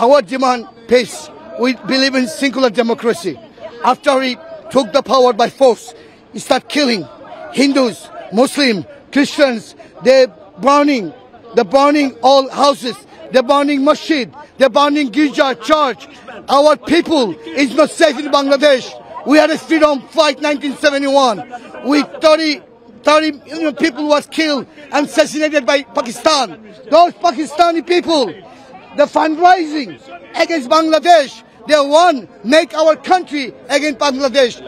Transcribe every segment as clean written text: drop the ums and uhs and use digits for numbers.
our demand peace. We believe in singular democracy. After he took the power by force, he started killing Hindus, Muslims, Christians. They're burning all houses. They're burning masjid. They're burning girja, church. Our people is not safe in Bangladesh. We had a freedom fight 1971. We 30 million people was killed and assassinated by Pakistan. Those Pakistani people, the fundraising against Bangladesh, they want make our country against Bangladesh.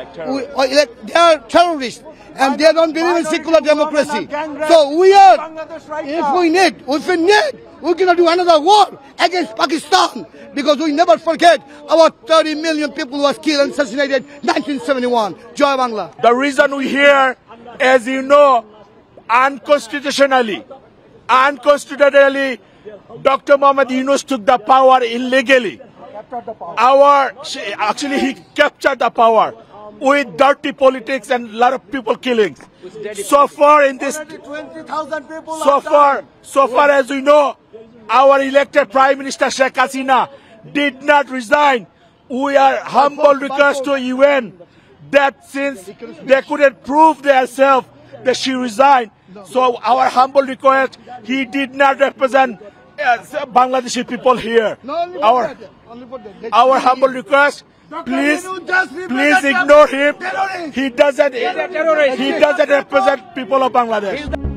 They are terrorists and they don't believe in secular democracy. So we are, if we need, we're going to do another war against Pakistan because we never forget our 30 million people was killed and assassinated 1971. Joy Bangla. The reason we're here, as you know, unconstitutionally, Dr. Mohamed Yunus took the power illegally. Actually, he captured the power with dirty politics and a lot of people killings. So far in this, so far as we know, our elected Prime Minister Sheikh Hasina did not resign. We are humble request to UN that since they couldn't prove themselves that she resigned, so our humble request, he did not represent Bangladeshi people here. Our humble request, please ignore him. He doesn't represent people of Bangladesh.